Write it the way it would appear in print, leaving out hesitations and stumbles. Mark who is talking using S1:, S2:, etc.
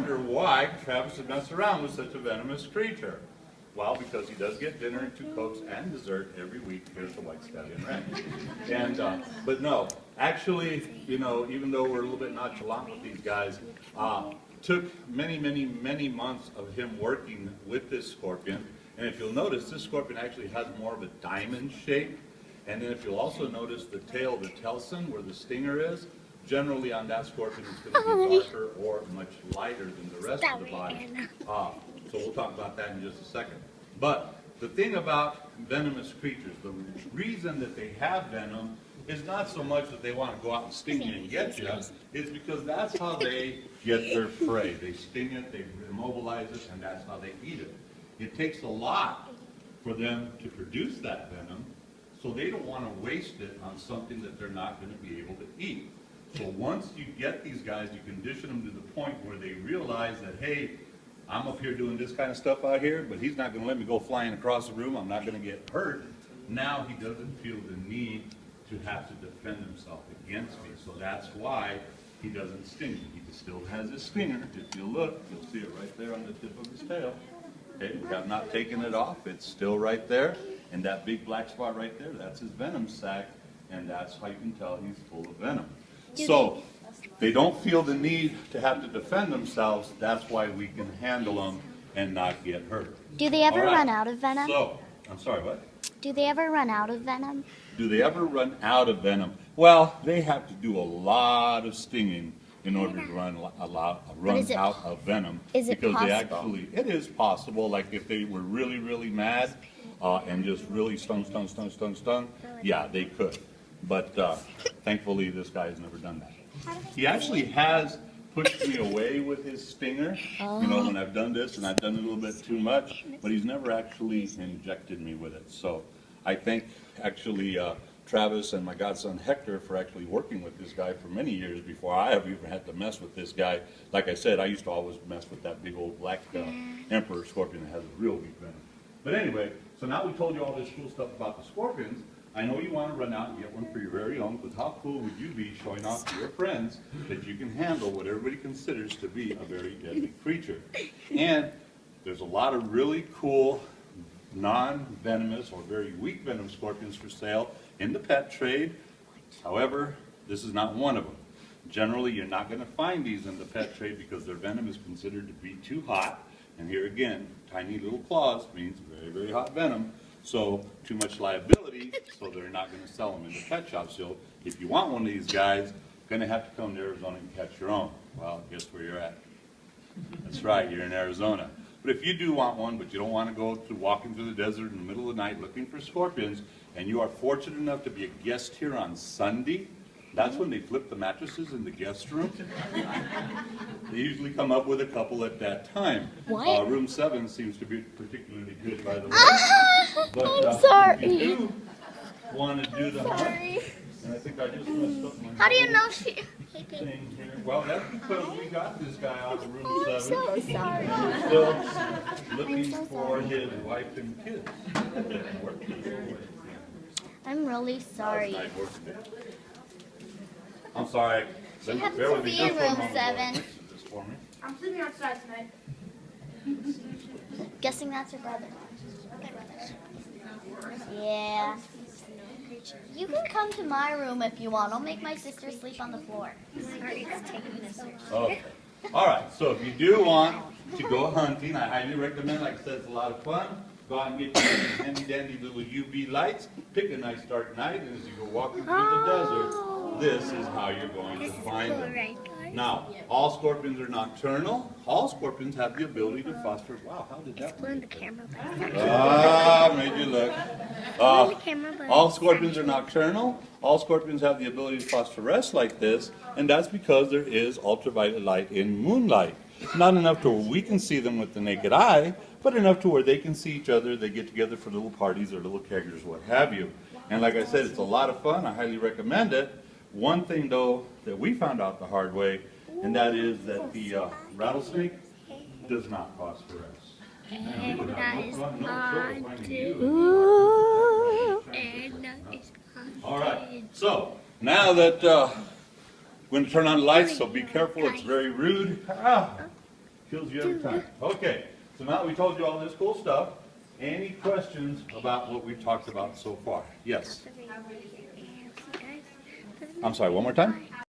S1: wonder why Travis would mess around with such a venomous creature. Well, because he does get dinner and 2 Cokes and dessert every week here at the White Stallion Ranch. And, but no, actually, you know, even though we're a little bit nonchalant with these guys, took many months of him working with this scorpion. And if you'll notice, this scorpion actually has more of a diamond shape. And then if you'll also notice the tail, the telson, where the stinger is, generally on that scorpion it's going to be darker or much lighter than the rest of the body. So we'll talk about that in just a second. But the thing about venomous creatures, the reason that they have venom is not so much that they want to go out and sting you and get you, it's because that's how they get their prey. They sting it, they immobilize it, and that's how they eat it. It takes a lot for them to produce that venom, so they don't want to waste it on something that they're not going to be able to eat. So once you get these guys, you condition them to the point where they realize that, hey, I'm up here doing this kind of stuff out here, but he's not going to let me go flying across the room. I'm not going to get hurt. Now he doesn't feel the need to have to defend himself against me. So that's why he doesn't sting me. He still has his stinger. If you look, you'll see it right there on the tip of his tail. Okay, we have not taken it off. It's still right there. And that big black spot right there, that's his venom sac. And that's how you can tell he's full of venom. So they don't feel the need to have to defend themselves. That's why we can handle them and not get hurt.
S2: Do they ever run out of venom?
S1: So, I'm sorry, what?
S2: Do they ever run out of venom?
S1: Do they ever run out of venom? Well, they have to do a lot of stinging in order to run out of venom.
S2: Is it
S1: because
S2: possible?
S1: It is possible. Like if they were really mad and just really stung, yeah, they could. But thankfully, this guy has never done that. He actually has pushed me away with his stinger, you know, when I've done this and I've done it a little bit too much, but he's never actually injected me with it. So I thank actually Travis and my godson Hector for actually working with this guy for many years before I ever even had to mess with this guy. Like I said, I used to always mess with that big old black emperor scorpion that has a real weak venom. But anyway, so now we told you all this cool stuff about the scorpions. I know you want to run out and get one for your very own, but how cool would you be showing off to your friends that you can handle what everybody considers to be a very deadly creature? And there's a lot of really cool non-venomous or very weak venom scorpions for sale in the pet trade. However, this is not one of them. Generally, you're not going to find these in the pet trade because their venom is considered to be too hot. And here again, tiny little claws means very hot venom. So too much liability, so they're not going to sell them in the pet shop. So if you want one of these guys, you're going to have to come to Arizona and catch your own. Well, guess where you're at? That's right, you're in Arizona. But if you do want one, but you don't want to go to walking through the desert in the middle of the night looking for scorpions, and you are fortunate enough to be a guest here on Sunday, that's when they flip the mattresses in the guest room. They usually come up with a couple at that time.
S2: What?
S1: Room 7 seems to be particularly good, by the way. But,
S2: I'm sorry.
S1: If you do want to do the hunt, and I think I just messed up my
S2: How do you know she...
S1: thing here. Well, that's because we got this guy out of room 7.
S2: I'm so sorry.
S1: He's still looking for his wife and kids.
S2: I'm really sorry.
S1: I'm sorry.
S2: She happens to be in room 7.
S3: I'm sleeping outside tonight.
S2: Guessing that's your brother. Yeah. You can come to my room if you want. I'll make my sister sleep on the floor.
S1: Okay. All right. So if you do want to go hunting, I highly recommend. Like I said, it's a lot of fun. Go out and get your handy dandy little UV lights. Pick a nice dark night, and as you go walking through the desert, this is how you're going to find them. Now, all scorpions are nocturnal. All scorpions have the ability to phosphorus. Wow, how did that work?
S2: The camera
S1: Made you look. All scorpions are nocturnal. All scorpions have the ability to phosphoresce like this, and that's because there is ultraviolet light in moonlight. Not enough to where we can see them with the naked eye, but enough to where they can see each other. They get together for little parties or little keggers, what have you. And like I said, it's a lot of fun. I highly recommend it. One thing, though, that we found out the hard way, and that is that the rattlesnake does not phosphoresce.
S2: And that is fun too. And that is fun.
S1: All right. So now that we're going to turn on the lights, so be careful. It's very rude. Kills you every time. Okay, so now that we told you all this cool stuff, any questions about what we've talked about so far? Yes? I'm sorry, one more time?